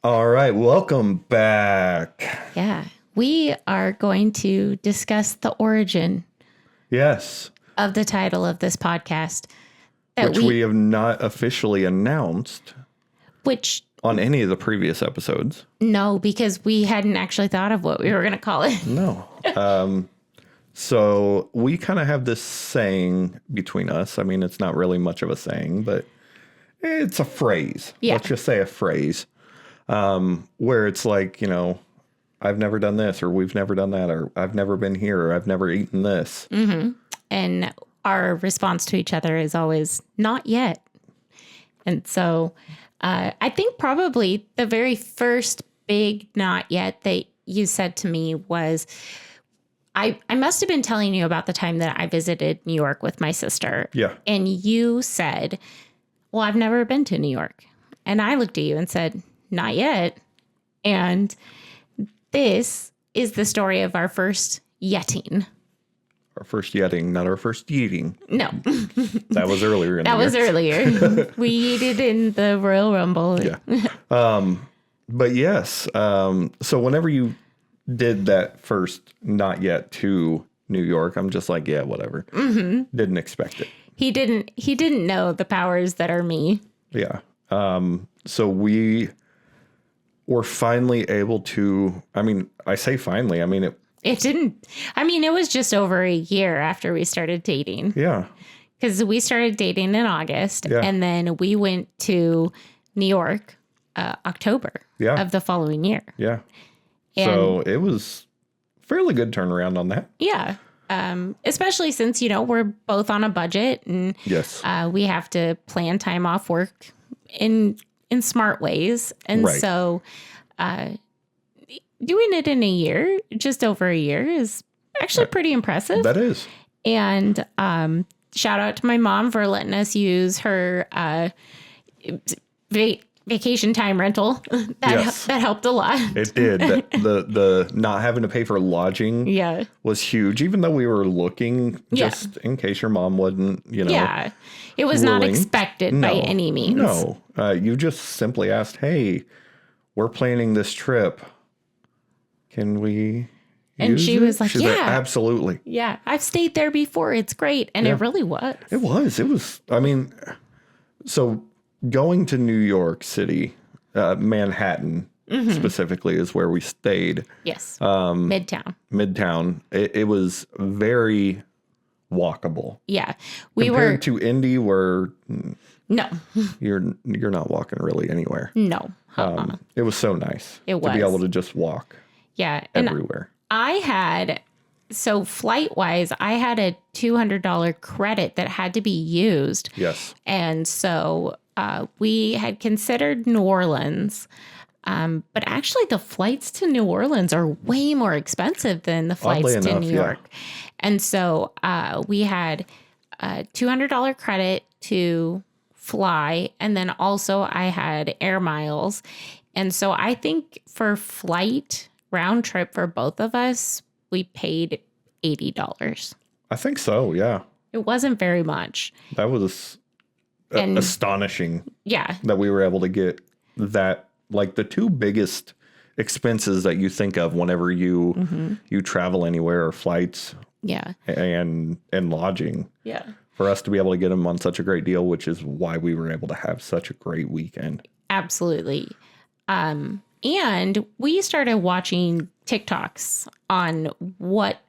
All right, welcome back. Yeah. We are going to discuss the origin Yes, of the title of this podcast. which we have not officially announced Which, on any of the previous episodes. no, because we hadn't actually thought of what we were going to call it. No. So we kind of have this saying between us. I mean, it's not really much of a saying, but it's a phrase. Yeah. Let's just say a phrase where it's like, I've never done this, or we've never done that, or I've never been here, or I've never eaten this. And our response to each other is always, not yet. And so I think probably the very first big not yet that you said to me was, I must have been telling you about the time that I visited New York with my sister. Yeah. And you said, well, I've never been to New York. And I looked at you and said, not yet. And this is the story of our first yetting. Our first yetting, not our first eating. No, That was earlier in that the was year. earlier. We did in the Royal Rumble. Yeah. But yes, so whenever you did that first not yet to New York, I'm just like, yeah, whatever. Didn't expect it. He didn't know the powers that are me. Yeah. So we were finally able to, I mean, I say finally, I mean, It was just over a year after we started dating, yeah. because we started dating in August, Yeah. and then we went to New York October Yeah. of the following year. Yeah. So it was fairly good turnaround on that. Yeah. Especially since, we're both on a budget, and Yes. we have to plan time off work in smart ways. And Right. so doing it in a year, just over a year, is actually pretty impressive. That is. And shout out to my mom for letting us use her vacation time rental. Yes. That helped a lot. It did. The not having to pay for lodging Yeah. was huge, even though we were looking Yeah. just in case your mom wasn't, Yeah. It was not willing. expected by any means. No. You just simply asked, hey, we're planning this trip. Can we? And use she it? was like, She's yeah. Absolutely. Yeah. I've stayed there before. It's great. And it really was. It was. I mean, so going to New York City, Manhattan specifically is where we stayed. Yes. Midtown. Midtown. It was very walkable. Yeah. We Compared were. to Indy, where No. you're not walking really anywhere. No. It was so nice It to was. be able to just walk Yeah. And everywhere. I had, so flight wise, I had a $200 credit that had to be used. Yes. And so we had considered New Orleans. But actually, the flights to New Orleans are way more expensive than the flights Oddly to enough, New yeah. York. And so we had a $200 credit to fly. And then also I had air miles. And so I think for flight round trip for both of us, we paid $80. I think so. Yeah. It wasn't very much. That was And- astonishing Yeah. that we were able to get that, like the two biggest expenses that you think of whenever you travel anywhere are flights Yeah. and lodging. Yeah. For us to be able to get them on such a great deal, which is why we were able to have such a great weekend. Absolutely. And we started watching TikToks on what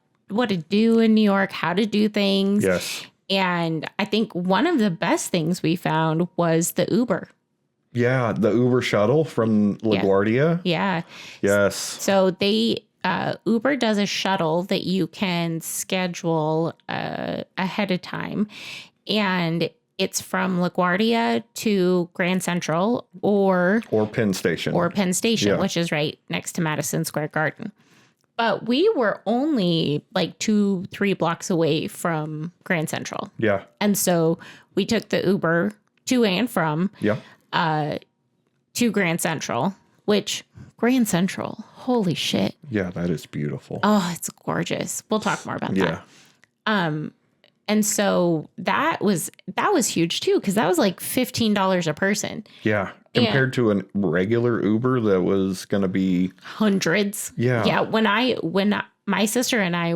to do in New York, how to do things. Yes. And I think one of the best things we found was the Uber. Yeah. The Uber shuttle from LaGuardia. Yeah. Yes. So they Uber does a shuttle that you can schedule ahead of time, and it's from LaGuardia to Grand Central or Penn Station. Penn Station, Yeah. which is right next to Madison Square Garden. But we were only like 2-3 blocks away from Grand Central. Yeah. And so we took the Uber to and from Yeah. to Grand Central, which Grand Central, holy shit. Yeah. That is beautiful. Oh, it's gorgeous. We'll talk more about Yeah. that. And so that was huge too, because that was like $15 a person. Yeah. compared to a regular Uber that was going to be hundreds. Yeah. Yeah. When my sister and I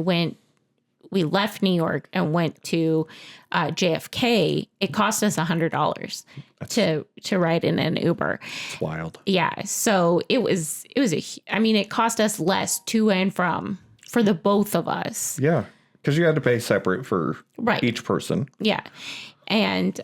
we left New York and went to JFK, it cost us $100 to ride in an Uber. it's wild. Yeah. So it cost us less to and from for the both of us. Yeah, because you had to pay separate for Right. each person. Yeah. And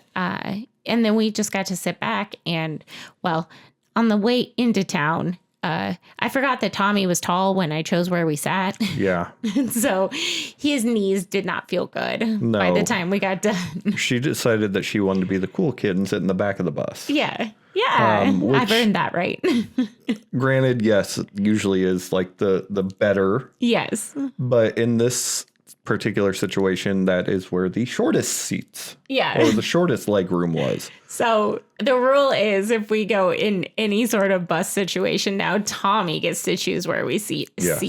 then we just got to sit back and, well, on the way into town, I forgot that Tommy was tall when I chose where we sat. Yeah, And so his knees did not feel good by No. the time we got done. she decided that she wanted to be the cool kid and sit in the back of the bus. Yeah. Yeah. I've earned that right. Granted, yes, it usually is like the better, Yes. but in this particular situation, that is where the shortest seats Yeah. or the shortest leg room was. So the rule is if we go in any sort of bus situation now, Tommy gets to choose where we Yes.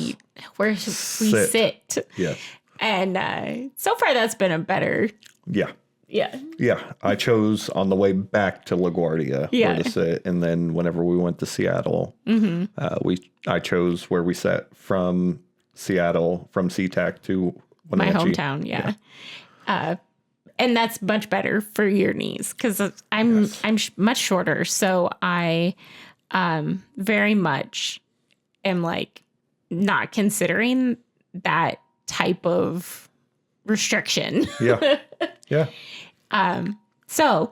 where we sit. Yes. And so far that's been a better, Yeah. yeah. Yeah. I chose on the way back to LaGuardia Yeah. where to sit. And then whenever we went to Seattle, I chose where we sat from Seattle, from SeaTac to My Wenatchee. hometown, yeah. And that's much better for your knees because I'm much shorter, so I very much am like not considering that type of restriction. Yeah. Yeah. So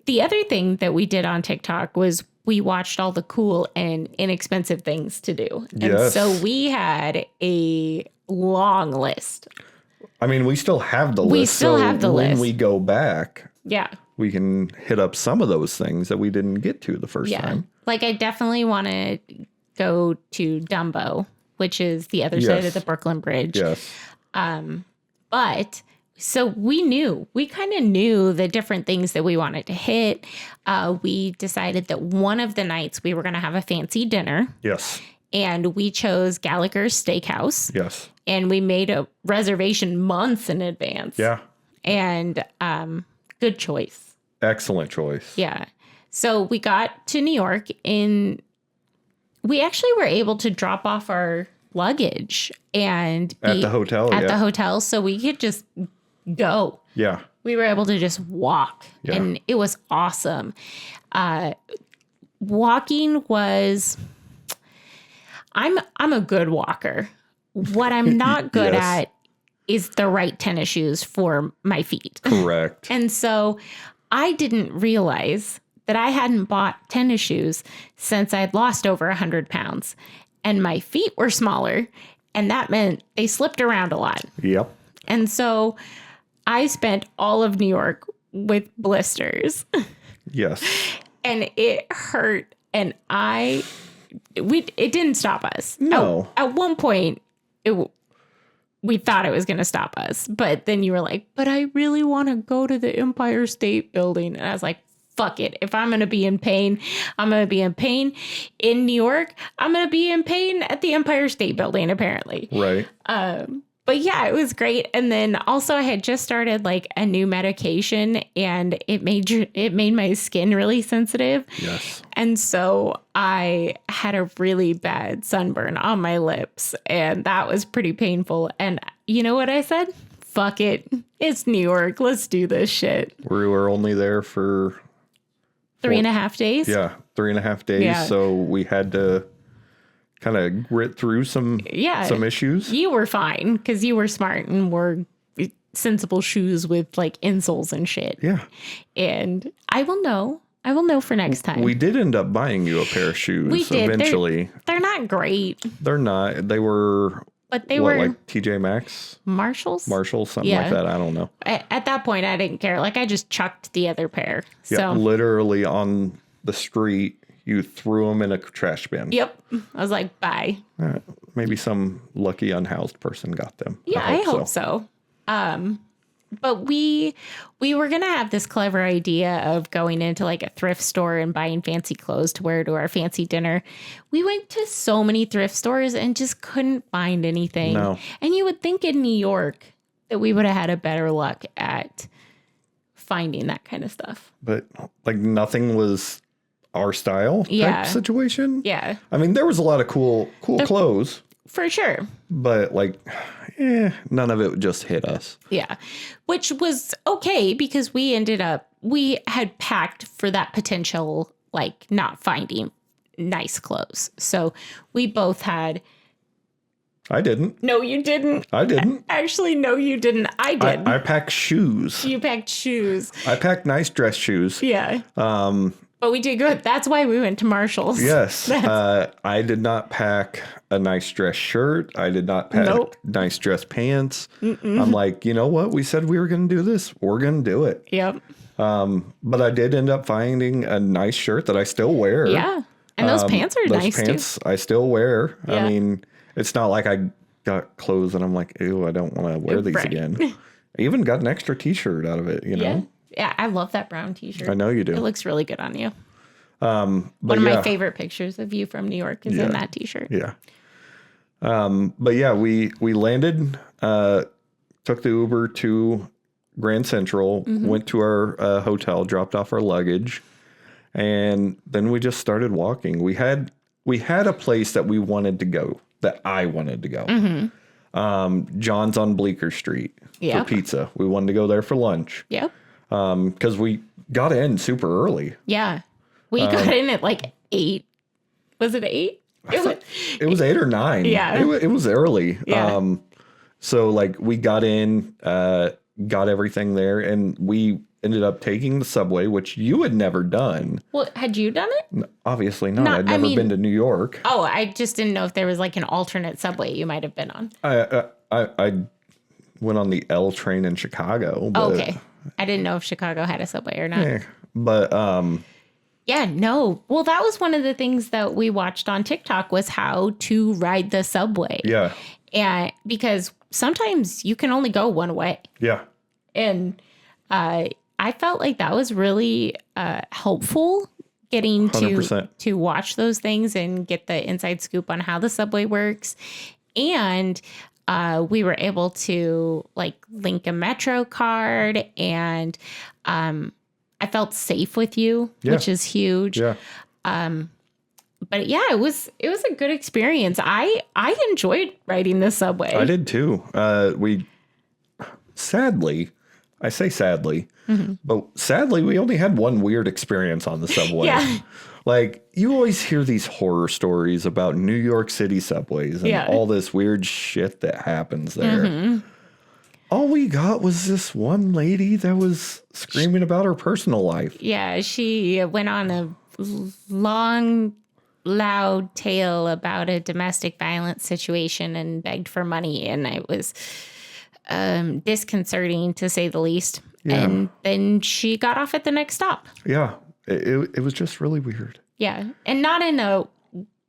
the other thing that we did on TikTok was we watched all the cool and inexpensive things to do. And Yes. so we had a long list. I mean, we still have the We list. still so have the when list. we go back, Yeah. we can hit up some of those things that we didn't get to the first Yeah. time. Like I definitely want to go to Dumbo, which is the other side Yes. of the Brooklyn Bridge. Yes. But so we kind of knew the different things that we wanted to hit. We decided that one of the nights we were going to have a fancy dinner, Yes. and we chose Gallagher's Steakhouse, Yes. and we made a reservation months in advance. Yeah. And good choice. Excellent choice. Yeah. So we got to New York we actually were able to drop off our luggage and At the hotel. at Yeah. the hotel so we could just go. Yeah. We were able to just walk Yeah. and it was awesome. Walking was I'm a good walker. What I'm not good Yes. at is the right tennis shoes for my feet. Correct. And so I didn't realize that I hadn't bought tennis shoes since I'd lost over 100 pounds. And my feet were smaller, and that meant they slipped around a lot. Yep. And so I spent all of New York with blisters, Yes. and it hurt. And it didn't stop us. No. At one point, we thought it was going to stop us. But then you were like, but I really want to go to the Empire State Building. And I was like, fuck it. If I'm going to be in pain, I'm going to be in pain in New York. I'm going to be in pain at the Empire State Building, apparently. Right. But yeah, it was great. And then also I had just started like a new medication and it made my skin really sensitive. Yes. And so I had a really bad sunburn on my lips and that was pretty painful. And you know what I said? Fuck it. It's New York. Let's do this shit. We were only there for 3.5 days. 3.5 days. Yeah. So we had to kind of grit through some issues. You were fine because you were smart and wore sensible shoes with like insoles and shit. Yeah. And I will know for next time. We did end up buying you a pair of shoes We did. eventually. They're not great, They're not. They were but they were like TJ Maxx, Marshalls. Marshall, something Yeah. like that. I don't know. At that point, I didn't care. Like I just chucked the other pair. Yeah, So literally on the street, you threw them in a trash bin. yep, I was like, bye. Maybe some lucky unhoused person got them. Yeah, I hope so. But we were gonna have this clever idea of going into like a thrift store and buying fancy clothes to wear to our fancy dinner. We went to so many thrift stores and just couldn't find anything. No. And you would think in New York that we would have had a better luck at finding that kind of stuff. But like nothing was our style Yeah. type situation. Yeah, I mean, there was a lot of cool clothes, for sure. but like, none of it just hit us. Yeah, which was okay because we had packed for that potential, like not finding nice clothes. So we both had. I didn't. No, you didn't. I didn't. Actually, no, you didn't. I did. I packed shoes. You packed shoes. I packed nice dress shoes. Yeah. But we did good. That's why we went to Marshall's. Yes. I did not pack a nice dress shirt. I did not pack Nope. nice dress pants. I'm like, you know what? We said we were going to do this. We're going to do it. Yep. But I did end up finding a nice shirt that I still wear. Yeah. And those pants are Those nice pants I still wear. Yeah. I mean, it's not like I got clothes and I'm like, ew, I don't want to wear these Right. again. I even got an extra t-shirt out of it, you too. Yeah. know? Yeah. I love that brown t-shirt. I know you It do. looks really good on you. But One of yeah, my favorite pictures of you from New York is in that t-shirt. Yeah. But yeah, we landed, took the Uber to Grand Central, went to our hotel, dropped off our luggage, and then we just started walking. We had a place that we wanted to go, that I wanted to go. John's on Bleecker Street for Yep. pizza. We wanted to go there for lunch Yep. because we got in super early. Yeah. We got in at like 8. Was it 8? It was 8 or 9. Yeah. It was early. Yeah. So like we got in, got everything there, and we ended up taking the subway, which you had never done. Well, had you done it? Obviously not. Not- I'd I never mean- been to New York. Oh, I just didn't know if there was like an alternate subway you might have been on. I went on the L train in Chicago. But, Oh, okay. I didn't know if Chicago had a subway or not. But Yeah, no. Well, that was one of the things that we watched on TikTok was how to ride the subway. yeah, And because sometimes you can only go one way. yeah, And I felt like that was really helpful getting 100%. to watch those things and get the inside scoop on how the subway works. And we were able to like link a Metro card, and I felt safe with you, Yeah. which is huge. yeah. But yeah, it was a good experience. I enjoyed riding the subway. I did too. We sadly, I say sadly, but sadly, we only had one weird experience on the subway. Yeah. Like, you always hear these horror stories about New York City subways and Yeah. all this weird shit that happens there. All we got was this one lady that was screaming about her personal life. Yeah, she went on a long, loud tale about a domestic violence situation and begged for money. And it was disconcerting, to say the least. Yeah. And then she got off at the next stop. Yeah, it was just really weird. Yeah. And not in a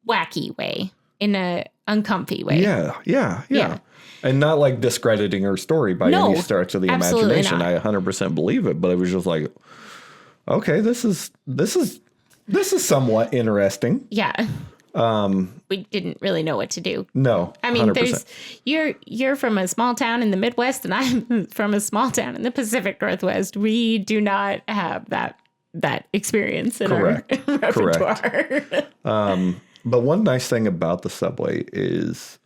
wacky way, in a uncomfy way. Yeah. And not like discrediting her story by No, any stretch of the absolutely imagination. not. I 100% believe it, but it was just like, okay, this is somewhat interesting. Yeah. We didn't really know what to do. No, I mean, 100%. you're from a small town in the Midwest, and I'm from a small town in the Pacific Northwest. We do not have that experience in Correct. our repertoire. But one nice thing about the subway is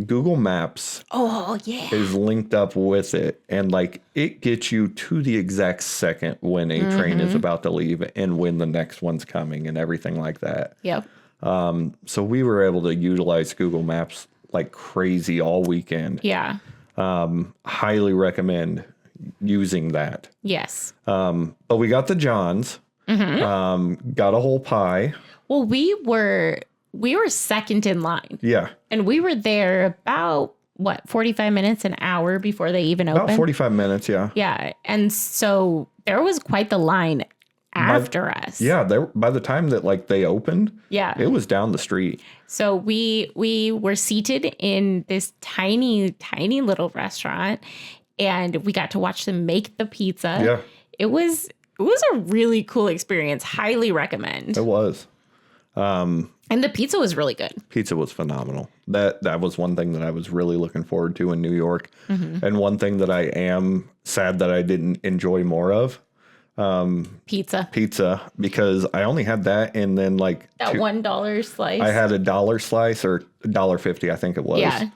Google Maps Oh yeah, is linked up with it, and like it gets you to the exact second when a train is about to leave and when the next one's coming and everything like that. yep, So we were able to utilize Google Maps like crazy all weekend. yeah, Highly recommend using that. yes. But we got the Johns, got a whole pie. Well, we were second in line, Yeah, and we were there about 45 minutes, an hour before they even about opened. 45 minutes. Yeah. Yeah, and so there was quite the line after us. Yeah, by the time that like they opened, Yeah. it was down the street. So we were seated in this tiny, tiny little restaurant, and we got to watch them make the pizza. Yeah. It was a really cool experience. Highly recommend. It was. And the pizza was really good. Pizza was phenomenal. That was one thing that I was really looking forward to in New York, and one thing that I am sad that I didn't enjoy more of. Pizza. because I only had that, and then like That $1 slice. I had a dollar slice or $1.50, I think it was. Yeah.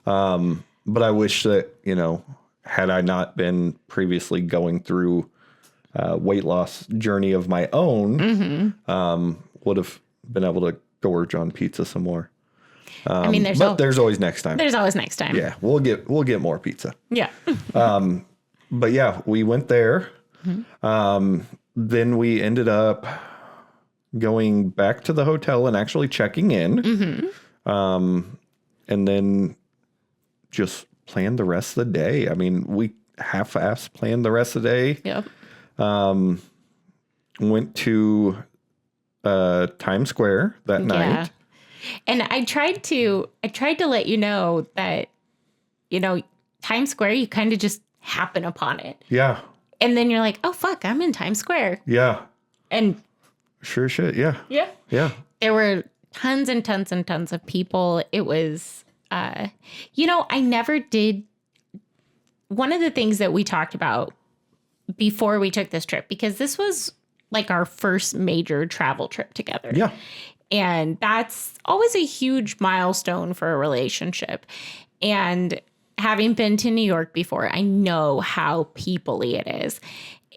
But I wish that, had I not been previously going through a weight loss journey of my own, would have been able to gorge on pizza some more. I mean, there's always next time. There's always next time. Yeah, we'll get more pizza. Yeah. But yeah, we went there. Then we ended up going back to the hotel and actually checking in. And then just planned the rest of the day. I mean, we half-assed planned the rest of the day. Yep. Went to Times Square that night. And I tried to let you know that, Times Square, you kind of just happen upon it. Yeah. And then you're like, oh, fuck, I'm in Times Square. Yeah. And sure shit. Yeah. Yeah. Yeah. There were tons and tons and tons of people. It was, I never did. One of the things that we talked about before we took this trip, because this was like our first major travel trip together. Yeah. And that's always a huge milestone for a relationship. And having been to New York before, I know how people-y it is.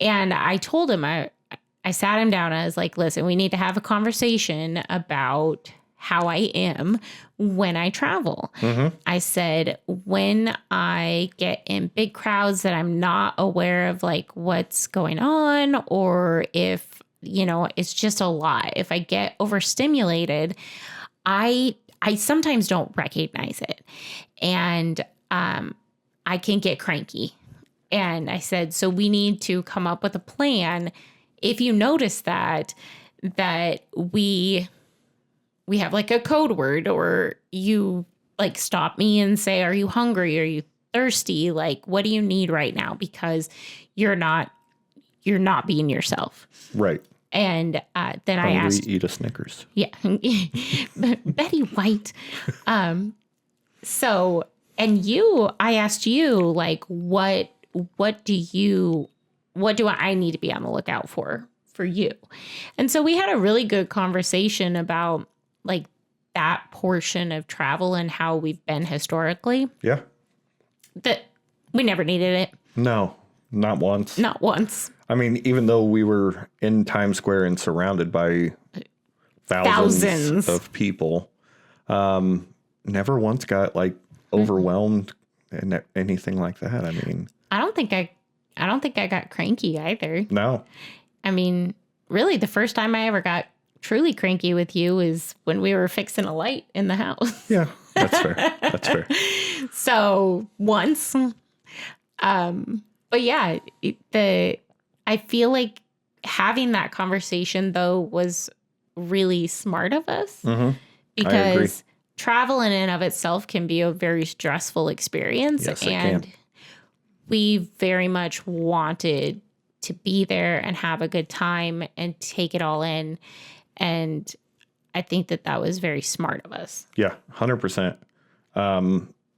And I told him, I sat him down. I was like, listen, we need to have a conversation about how I am when I travel. I said, when I get in big crowds that I'm not aware of like what's going on, or if, it's just a lot. If I get overstimulated, I sometimes don't recognize it. And I can get cranky. And I said, so we need to come up with a plan. If you notice that we have like a code word, or you like stop me and say, are you hungry? Are you thirsty? Like, what do you need right now? Because you're not being yourself. Right. And then Hungry, I asked, eat a Snickers. Yeah. Betty White. So, and I asked you, like, what do I need to be on the lookout for you? And so we had a really good conversation about like that portion of travel and how we've been historically. Yeah. That we never needed it. No, not once. Not once. I mean, even though we were in Times Square and surrounded by thousands of people, never once got like overwhelmed and anything like that. I mean, I don't think I got cranky either. No. I mean, really, the first time I ever got truly cranky with you is when we were fixing a light in the house. Yeah, that's fair. That's fair. So once, but yeah, I feel like having that conversation though was really smart of us, because travel in and of itself can be a very stressful experience. Yes, and we very much wanted to be there and have a good time and take it all in. And I think that was very smart of us. Yeah, 100%.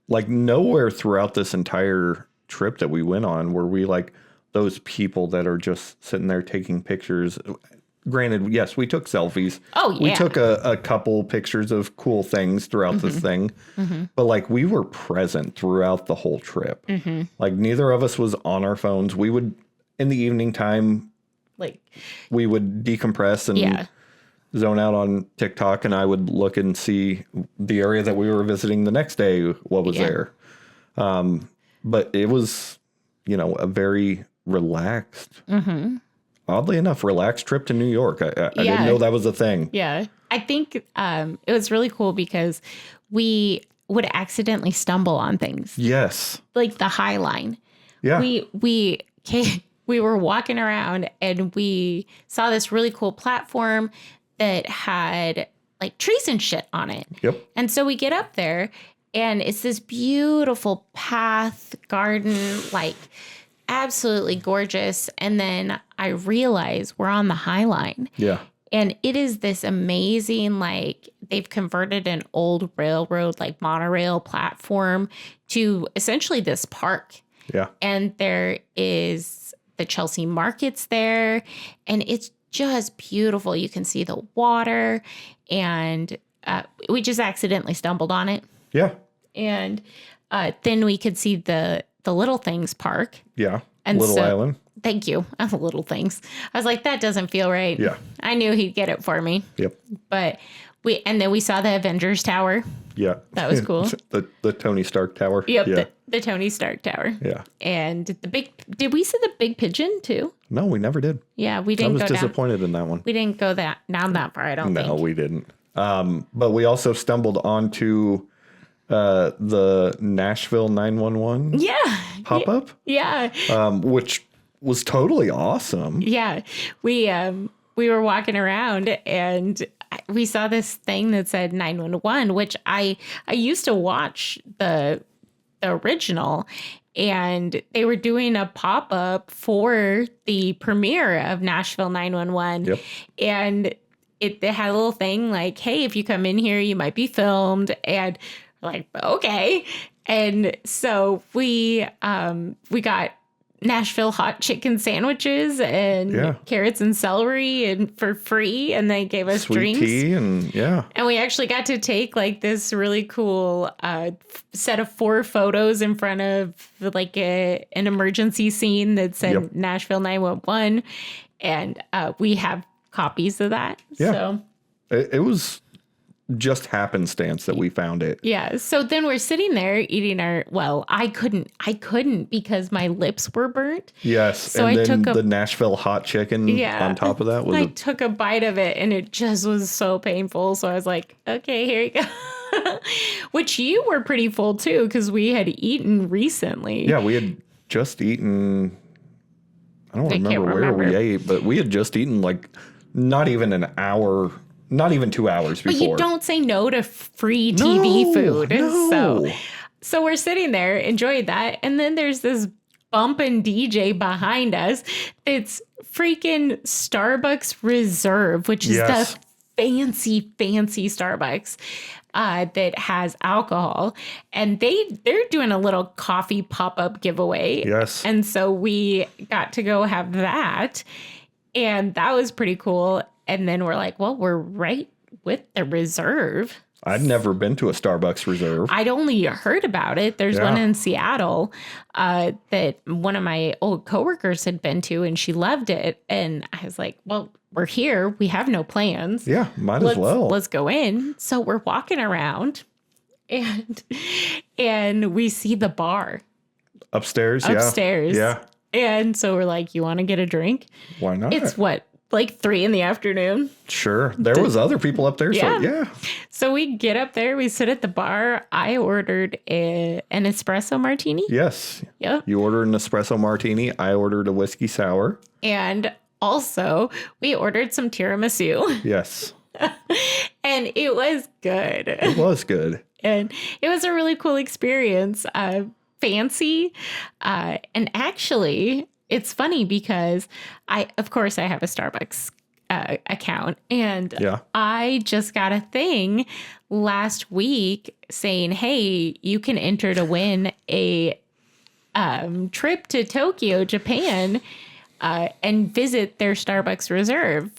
Like nowhere throughout this entire trip that we went on were we like those people that are just sitting there taking pictures. Granted, yes, we took selfies. Oh, yeah. We took a couple pictures of cool things throughout this thing. But like we were present throughout the whole trip. Like neither of us was on our phones. We would, in the evening time, we would decompress and zone out on TikTok, and I would look and see the area that we were visiting the next day, what was there. But it was, a very relaxed, oddly enough, relaxed trip to New York. I didn't know that was a thing. Yeah. I think it was really cool because we would accidentally stumble on things. Yes. Like the High Line. Yeah. We were walking around and we saw this really cool platform that had like trees and shit on it. Yep. And so we get up there and it's this beautiful path, garden, like absolutely gorgeous. And then I realize we're on the High Line. Yeah. And it is this amazing, like they've converted an old railroad, like monorail platform to essentially this park. Yeah. And there's the Chelsea market's there, and it's just beautiful. You can see the water, and we just accidentally stumbled on it. Yeah. And then we could see the Little Things Park. Yeah. And Little so- Island. Thank you. Little Things. I was like, that doesn't feel right. Yeah. I knew he'd get it for me. Yep. But then we saw the Avengers Tower. Yeah. That was cool. the Tony Stark Tower. Yep. Yeah. The Tony Stark Tower. Yeah. And did we see the Big Pigeon too? No, we never did. Yeah, we I didn't was go down. disappointed in that one. We didn't go down that far, I don't No, think. we didn't. But we also stumbled onto the Nashville 911 Yeah. pop up, Yeah. which was totally awesome. Yeah. We were walking around and we saw this thing that said 911, which I used to watch the original, and they were doing a pop-up for the premiere of Nashville 911. Yep. And it had a little thing like, hey, if you come in here, you might be filmed. And we're like, okay. And so we got Nashville hot chicken sandwiches and carrots and celery and for free, and they gave us Sweet drinks. tea and we actually got to take like this really cool set of 4 photos in front of like an emergency scene that said Nashville 911, and we have copies of that. Yeah. So it was just happenstance that we found it. yeah. So then we're sitting there eating I couldn't because my lips were burnt. Yes. So and I then took the Nashville hot chicken on top of that was I took a bite of it and it just was so painful. So I was like, okay, here you go. Which you were pretty full too, because we had eaten recently. yeah, we had just eaten. I don't remember where we ate, but we had just eaten like not even an hour. Not even 2 hours before. But you don't say no to free TV food. No. So we're sitting there enjoying that. And then there's this bumping DJ behind us. It's freaking Starbucks Reserve, which is the fancy Starbucks that has alcohol. And they're doing a little coffee pop-up giveaway. Yes. And so we got to go have that. And that was pretty cool. And then we're like, well, we're right with the Reserve. I'd never been to a Starbucks Reserve. I'd only heard about it. There's one in Seattle that one of my old coworkers had been to, and she loved it. And I was like, well, we're here. We have no plans. Yeah, might as well. Let's go in. So we're walking around, and we see the bar Upstairs. Yeah. And so we're like, you want to get a drink? Why not? It's like 3 p.m. Sure. There was other people up there. Yeah. So yeah. So we get up there, we sit at the bar. I ordered an espresso martini. Yes. Yep. You ordered an espresso martini. I ordered a whiskey sour. And also we ordered some tiramisu. Yes. And it was good. It was good. And it was a really cool experience. Fancy. And actually, it's funny because of course I have a Starbucks account, and I just got a thing last week saying, hey, you can enter to win a trip to Tokyo, Japan, and visit their Starbucks Reserve.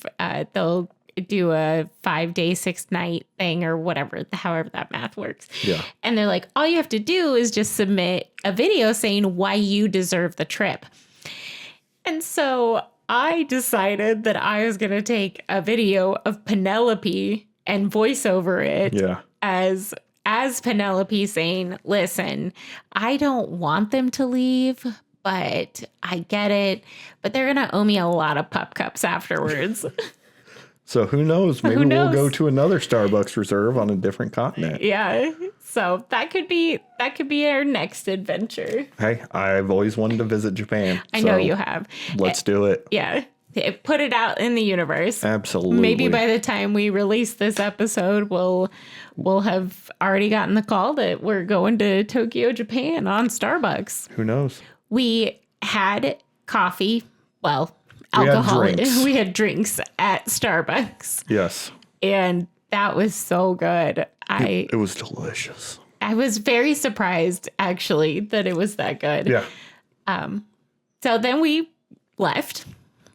They'll do a 5-day, 6-night thing or whatever, however that math works. Yeah. And they're like, all you have to do is just submit a video saying why you deserve the trip. And so I decided that I was going to take a video of Penelope and voice over it as Penelope saying, listen, I don't want them to leave, but I get it. But they're going to owe me a lot of pup cups afterwards. So who knows? Maybe we'll go to another Starbucks Reserve on a different continent. Yeah. So that could be our next adventure. Hey, I've always wanted to visit Japan. I know you have. Let's do it. Yeah. Put it out in the universe. Absolutely. Maybe by the time we release this episode, we'll have already gotten the call that we're going to Tokyo, Japan on Starbucks. Who knows? We had coffee. Well, alcohol. We had drinks at Starbucks. Yes. And that was so good. It was delicious. I was very surprised, actually, that it was that good. Yeah. So then we left,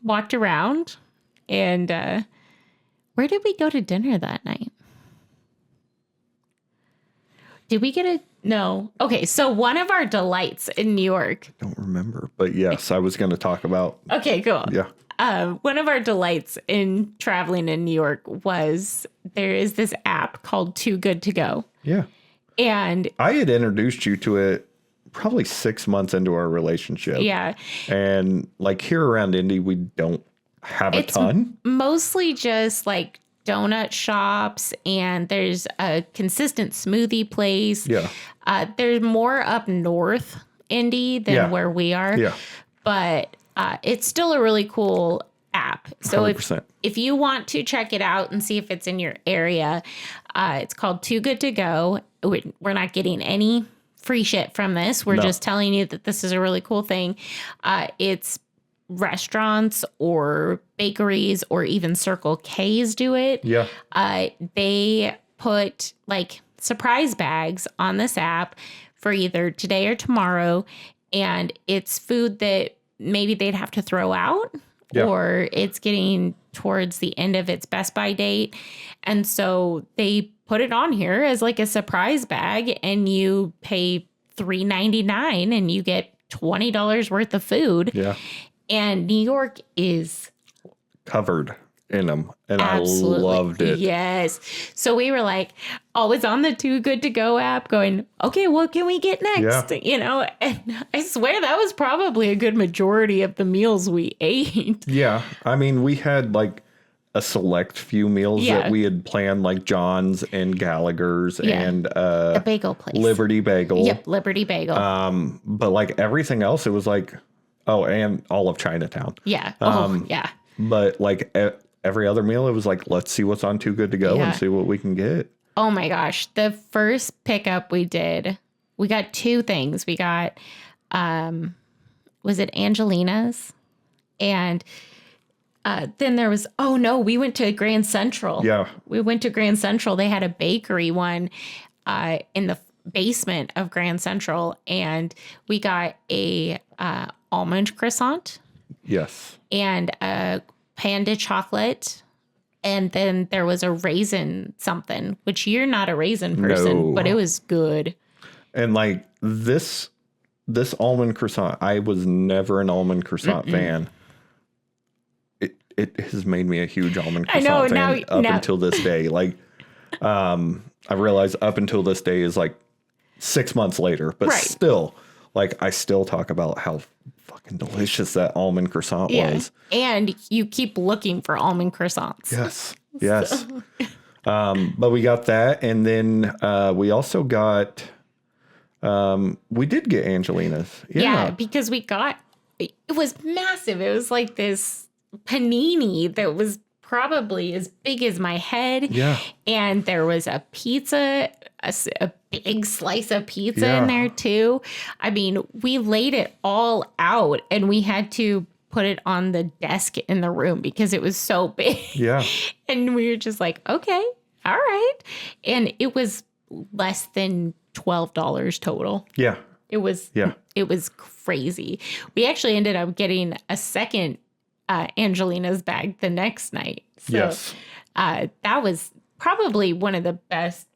walked around, and where did we go to dinner that night? Did we get a no? Okay, so one of our delights in New York. Don't remember, but yes, I was going to talk about. Okay, cool. Yeah. One of our delights in traveling in New York was there is this app called Too Good to Go. Yeah. And I had introduced you to it probably 6 months into our relationship. yeah, And like here around Indy, we don't have a ton. mostly just like donut shops, and there's a consistent smoothie place. Yeah. There's more up north Indy than where we are. Yeah. But it's still a really cool app. So 100%. if you want to check it out and see if it's in your area, it's called Too Good to Go. We're not getting any free shit from this. We're just telling you that this is a really cool thing. It's restaurants or bakeries or even Circle K's do it. Yeah. They put like surprise bags on this app for either today or tomorrow. And it's food that maybe they'd have to throw out or it's getting towards the end of its best by date. And so they put it on here as like a surprise bag, and you pay $3.99 and you get $20 worth of food. Yeah. And New York is Covered in them. And absolutely, I loved it. Yes. So we were like always on the Too Good to Go app going, okay, what can we get next? Yeah. You know, and I swear that was probably a good majority of the meals we ate. Yeah. I mean, we had like a select few meals that we had planned, like John's and Gallagher's and The bagel place. Liberty Bagel. Yep, Liberty Bagel. But like everything else, it was like, oh, and all of Chinatown. Yeah. Yeah. But like every other meal, it was like, let's see what's on Too Good to Go and see what we can get. Oh my gosh. The first pickup we did, we got two things. We got, was it Angelina's? And then there was, we went to Grand Central. Yeah. We went to Grand Central. They had a bakery one in the basement of Grand Central. And we got a almond croissant. Yes. And a panda chocolate. And then there was a raisin something, which you're not a raisin person, but it was good. And like this almond croissant, I was never an almond croissant fan. It has made me a huge almond croissant fan until this day. Like, I realize up until this day is like 6 months later, but still, like, I still talk about how fucking delicious that almond croissant was. And you keep looking for almond croissants. Yes. But we got that. And then we also got, we did get Angelina's. Yeah, because we got, it was massive. It was like this panini that was probably as big as my head. Yeah. And there was a pizza, a big slice of pizza in there too. I mean, we laid it all out and we had to put it on the desk in the room because it was so big. Yeah. And we were just like, okay, all right. And it was less than $12 total. Yeah. It was crazy. We actually ended up getting a second Angelina's bag the next night. So that was probably one of the best.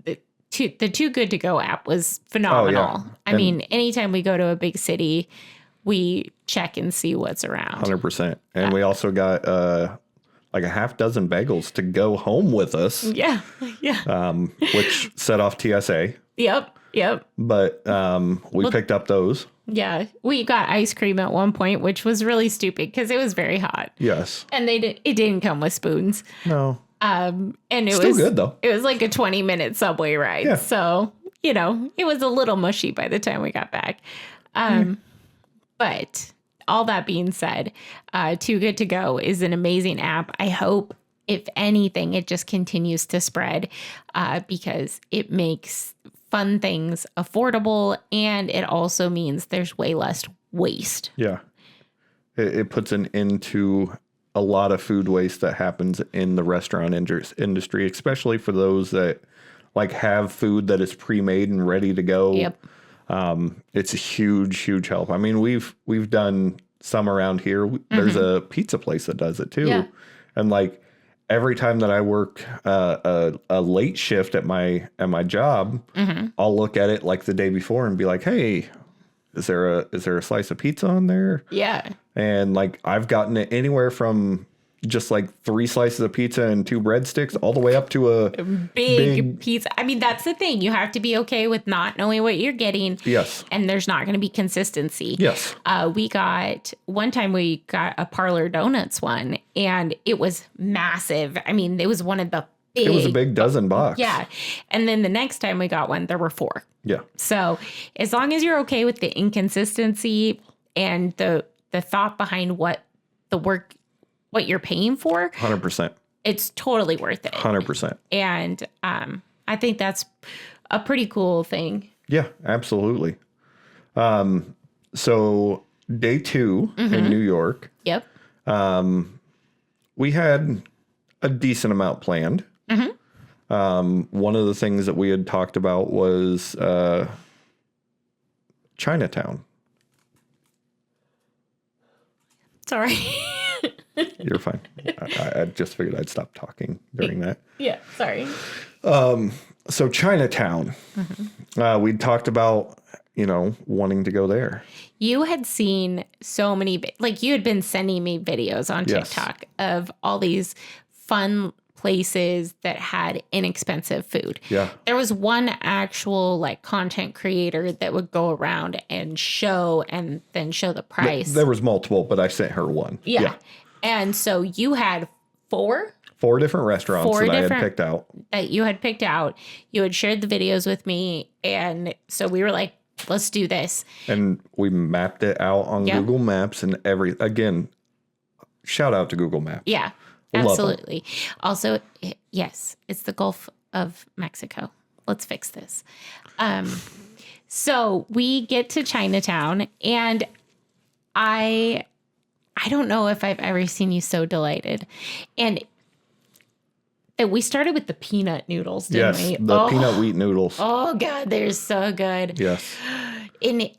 The Too Good to Go app was phenomenal. I mean, anytime we go to a big city, we check and see what's around. 100%. And we also got like a half dozen bagels to go home with us. Yeah. Which set off TSA. Yep. But we picked up those. Yeah, we got ice cream at one point, which was really stupid because it was very hot. Yes. And it didn't come with spoons. No. And it Still was good though. It was like a 20-minute subway ride. Yeah. So, it was a little mushy by the time we got back. But all that being said, Too Good to Go is an amazing app. I hope, if anything, it just continues to spread because it makes fun things affordable, and it also means there's way less waste. Yeah. It puts an end to a lot of food waste that happens in the restaurant industry, especially for those that like have food that is pre-made and ready to go. Yep. It's a huge help. I mean, we've done some around here. There's a pizza place that does it too. Yeah. And like every time that I work a late shift at my job, I'll look at it like the day before and be like, hey, is there a slice of pizza on there? Yeah. And like I've gotten it anywhere from just like 3 slices of pizza and 2 breadsticks all the way up to a Big pizza. I mean, that's the thing. You have to be okay with not knowing what you're getting. Yes. And there's not going to be consistency. Yes. We got a Parlor Donuts one, and it was massive. I mean, it was one of the big. It was a big dozen box. Yeah. And then the next time we got one, there were 4. Yeah. So as long as you're okay with the inconsistency and the thought behind what you're paying for, 100%. it's totally worth it. 100%. And I think that's a pretty cool thing. Yeah, absolutely. So day 2 in New York, Yep. we had a decent amount planned. One of the things that we had talked about was Chinatown. Sorry. You're fine. I just figured I'd stop talking during that. Yeah, sorry. So Chinatown, we talked about, wanting to go there. You had seen so many, you had been sending me videos on Yes. TikTok of all these fun places that had inexpensive food. Yeah. There was one actual content creator that would go around and show the price. There was multiple, but I sent her one. Yeah. And so you had 4 different restaurants Four that I had different- picked out. that you had picked out. You had shared the videos with me. And so we were like, let's do this. And we mapped it out on Yep. Google Maps and again, shout out to Google Maps. Yeah, Love 'em. absolutely. Also, yes, it's the Gulf of Mexico. Let's fix this. So we get to Chinatown, and I don't know if I've ever seen you so delighted. And that we started with the peanut noodles, didn't Yes, we? the peanut wheat noodles. Oh God, they're so good. Yes. And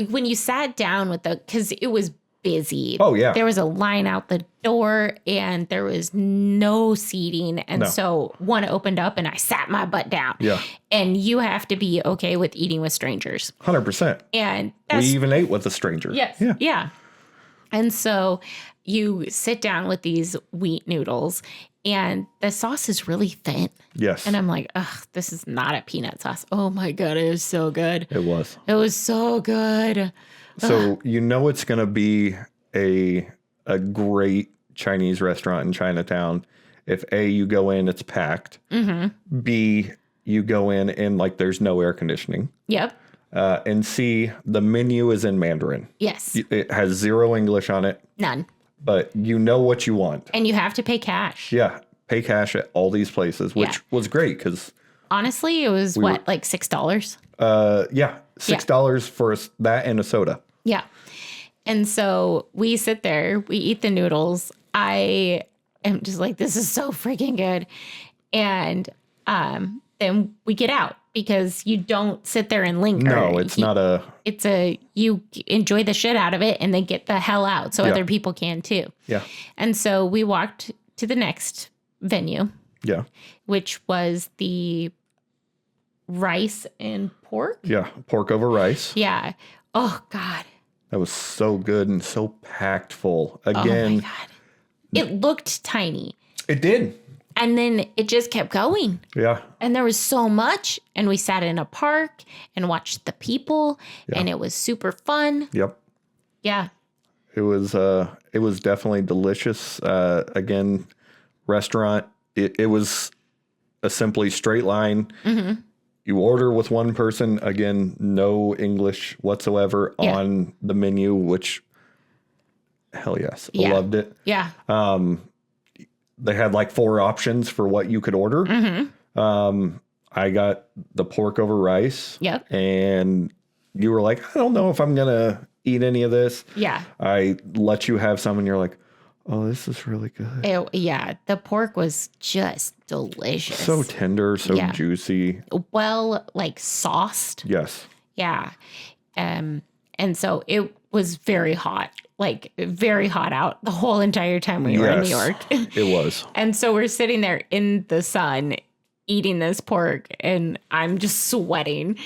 when you sat down because it was busy. Oh, yeah. There was a line out the door and there was no seating. And No. so one opened up and I sat my butt down. Yeah. And you have to be okay with eating with strangers. 100%. And We that's even ate with a stranger. yes. Yeah. Yeah. And so you sit down with these wheat noodles and the sauce is really thin. Yes. And I'm like, ugh, this is not a peanut sauce. Oh my God, it was so good. It was. It was so good. So it's going to be a great Chinese restaurant in Chinatown. If A, you go in, it's packed. B, you go in and there's no air conditioning. Yep. And C, the menu is in Mandarin. Yes. It has 0 English on it, None. but you know what you want. And you have to pay cash. Yeah. Pay cash at all these places, which Yeah. was great because, Honestly, it was like $6? $6 for that and a soda. Yeah. And so we sit there, we eat the noodles. I am just like, this is so freaking good. And then we get out because you don't sit there and linger. No, it's not a. It's you enjoy the shit out of it and then get the hell out so Yeah. other people can too. Yeah. And so we walked to the next venue, Yeah. which was the rice and pork. Yeah. Pork over rice. Yeah. Oh God. That was so good and so packed full. Oh my Again, God. It looked tiny. it did. And then it just kept going. Yeah. And there was so much. And we sat in a park and watched the people. And it was super fun. Yep. Yeah. It was definitely delicious. Again, restaurant. It was a simply straight line. You order with one person. Again, no English whatsoever Yeah. on the menu, which hell yes. I Yeah. loved it. Yeah. They had 4 options for what you could order. I got the pork over rice. Yep. And you were like, I don't know if I'm going to eat any of this. Yeah. I let you have some and you're like, oh, this is really good. Yeah. The pork was just delicious. So tender, so Yeah. juicy. well, sauced. Yes. Yeah. And so it was very hot. like very hot out the whole entire time we were in New York. It was. And so we're sitting there in the sun eating this pork and I'm just sweating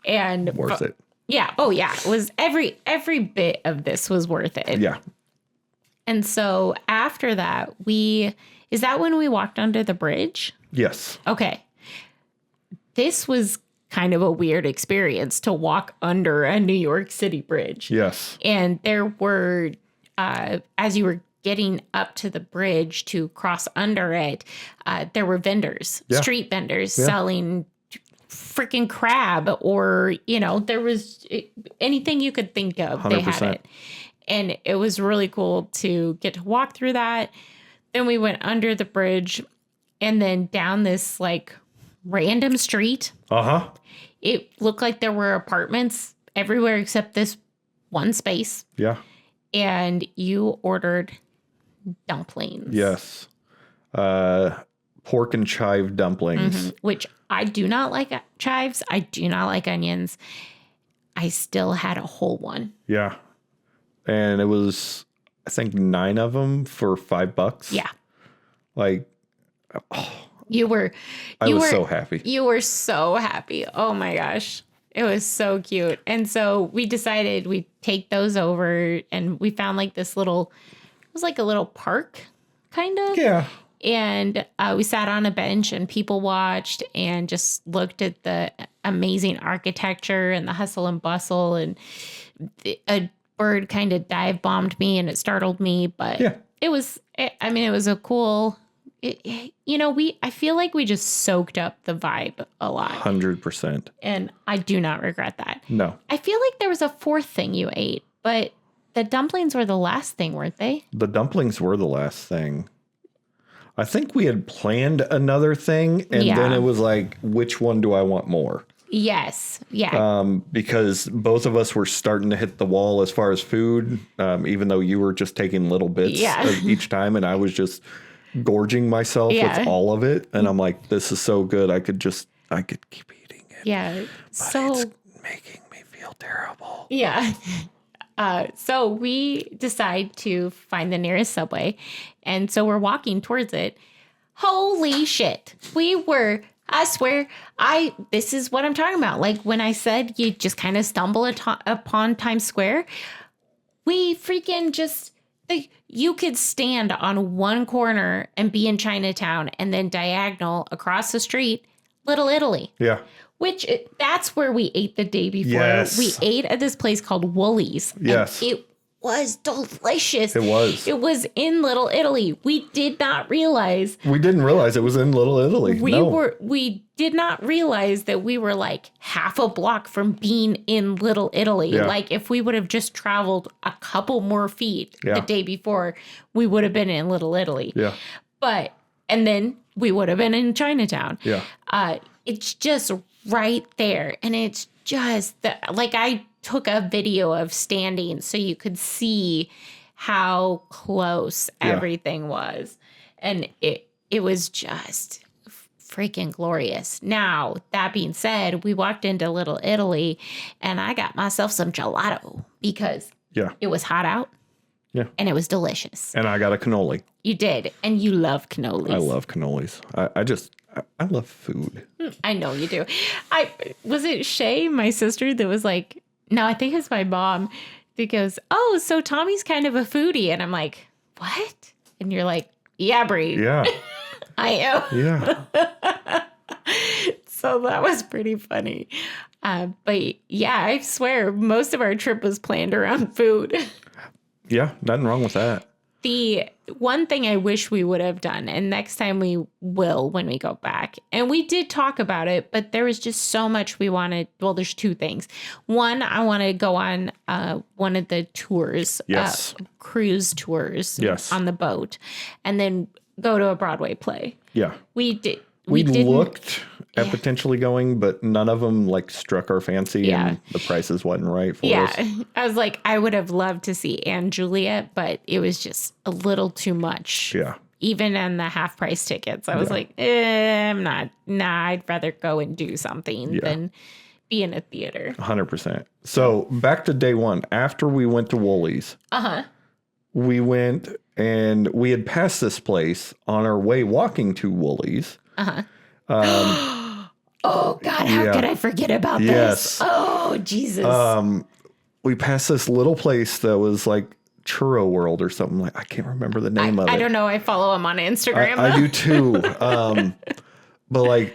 and Worth it. yeah. Oh yeah. It was every bit of this was worth it. Yeah. And so after that, is that when we walked under the bridge? Yes. Okay. This was kind of a weird experience to walk under a New York City bridge. Yes. And there were, as you were getting up to the bridge to cross under it, there were vendors, street vendors selling freaking crab or, there was anything you could think of. 100%. They had it. And it was really cool to get to walk through that. Then we went under the bridge and then down this like random street. Uh-huh. It looked like there were apartments everywhere except this one space. Yeah. And you ordered dumplings. Yes. Pork and chive dumplings. Which I do not like chives. I do not like onions. I still had a whole one. Yeah. And it was, I think, 9 of them for $5. Yeah. Like, I was so happy. You were so happy. Oh my gosh. It was so cute. And so we decided we'd take those over and we found like this little, it was like a little park kind of. Yeah. And we sat on a bench and people watched and just looked at the amazing architecture and the hustle and bustle. And a bird kind of dive bombed me and it startled me. But it was a cool... I feel like we just soaked up the vibe a lot. 100%. And I do not regret that. No. I feel like there was a fourth thing you ate, but the dumplings were the last thing, weren't they? The dumplings were the last thing. I think we had planned another thing, and then it was like, which one do I want more? Yes. Yeah. Because both of us were starting to hit the wall as far as food, even though you were just taking little bits of each time, and I was just gorging myself with all of it. And I'm like, this is so good. I could keep eating it. Yeah. But it's making me feel terrible. Yeah. So we decide to find the nearest Subway. And so we're walking towards it. Holy shit. I swear, this is what I'm talking about. Like when I said you just kind of stumble upon Times Square, we freaking just... You could stand on one corner and be in Chinatown and then diagonal across the street, Little Italy. Yeah. That's where we ate the day before. Yes. We ate at this place called Woolies. Yes. It was delicious. It was. It was in Little Italy. We did not realize. We didn't realize it was in Little Italy. We did not realize that we were like half a block from being in Little Italy. Yeah. Like if we would have just traveled a couple more feet the day before, we would have been in Little Italy. Yeah. And then we would have been in Chinatown. Yeah. It's just right there. And it's just like I took a video of standing so you could see how close everything was. And it was just freaking glorious. Now, that being said, we walked into Little Italy and I got myself some gelato because it was hot out. Yeah. And it was delicious. And I got a cannoli. You did. And you love cannolis. I love cannolis. I love food. I know you do. Was it Shay, my sister, that was like, no, I think it's my mom that goes, oh, so Tommy's kind of a foodie. And I'm like, what? And you're like, yeah, Bree. Yeah. I am. Yeah. So that was pretty funny. But yeah, I swear most of our trip was planned around food. Yeah, nothing wrong with that. The one thing I wish we would have done, and next time we will when we go back, and we did talk about it, but there was just so much we wanted. Well, there's two things. One, I want to go on one of the tours, cruise tours on the boat, and then go to a Broadway play. Yeah. We did. We looked at potentially going, but none of them like struck our fancy and the prices wasn't right for us. I was like, I would have loved to see Anne Juliet, but it was just a little too much. Yeah. Even on the half price tickets. I was like, I'm not. Nah, I'd rather go and do something than be in a theater. 100%. So back to day one. After we went to Woolies, we went and we had passed this place on our way walking to Woolies. Oh God, how Yeah. could I forget about Yes. this? Oh Jesus. We passed this little place that was like Churro World or something like. I can't remember the name of it. I don't know. I follow him on Instagram. I do too. But like,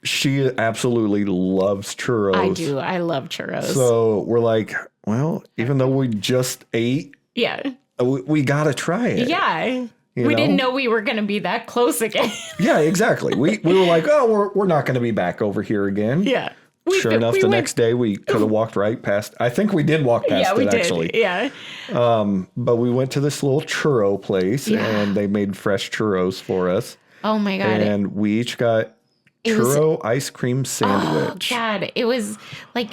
she absolutely loves churros. I do. I love churros. So we're like, well, even though we just ate, yeah. we got to try it. Yeah. You We didn't know? know we were going to be that close again. Yeah, exactly. We were like, oh, we're not going to be back over here again. yeah. Sure enough, the next day we could have walked right past. I think we did walk past Yeah, we it did. actually. Yeah. But we went to this little churro place Yeah. and they made fresh churros for us. Oh my God. And we each got It was- churro ice cream sandwich. God, it was like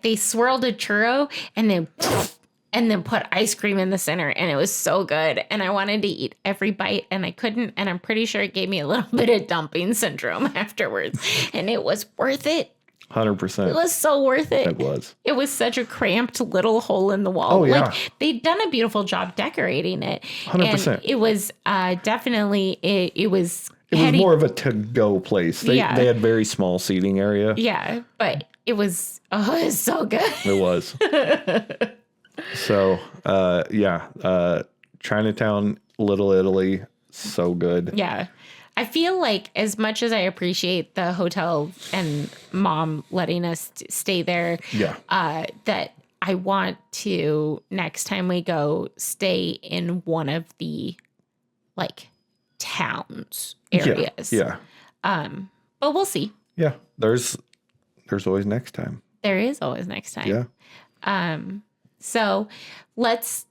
they swirled a churro and then put ice cream in the center, and it was so good. And I wanted to eat every bite, and I couldn't. And I'm pretty sure it gave me a little bit of dumping syndrome afterwards. And it was worth it. It 100%. was so worth it. It was. It was such a cramped little hole in the wall. Oh, yeah. Like they'd done a beautiful job decorating it. 100%. And it was definitely it was It was heady. more of a to-go place. They Yeah. had very small seating area. Yeah, but it was so good. It was. So, Chinatown, Little Italy, so good. Yeah. I feel like as much as I appreciate the hotel and mom letting us stay there, Yeah. that I want to, next time we go, stay in one of the like towns areas. Yeah. But we'll see. Yeah. There's always next time. There is always next time. Yeah. So let's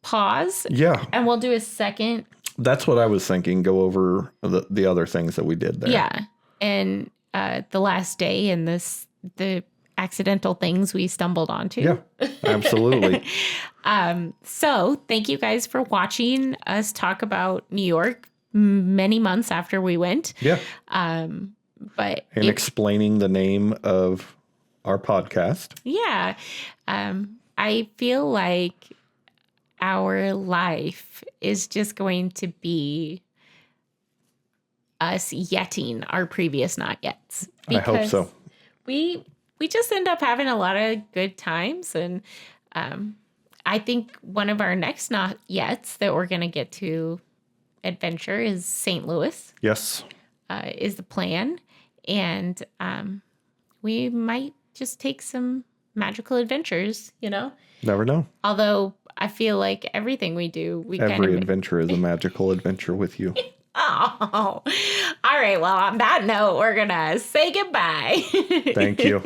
pause Yeah. and we'll do a second. That's what I was thinking. Go over the other things that we did there. Yeah. And the last day and the accidental things we stumbled onto. Yeah. Absolutely. So thank you guys for watching us talk about New York many months after we went. Yeah. But And explaining the name of our podcast. yeah, I feel like our life is just going to be us yetting our previous not yets. I hope so. We just end up having a lot of good times, and I think one of our next not yets that we're going to get to adventure is St. Louis. Yes. Is the plan, and we might just take some magical adventures, you know. Never know. Although I feel like everything we do, we Every kind of. adventure is a magical adventure with you. Oh, all right. Well, on that note, we're gonna say goodbye. Thank you.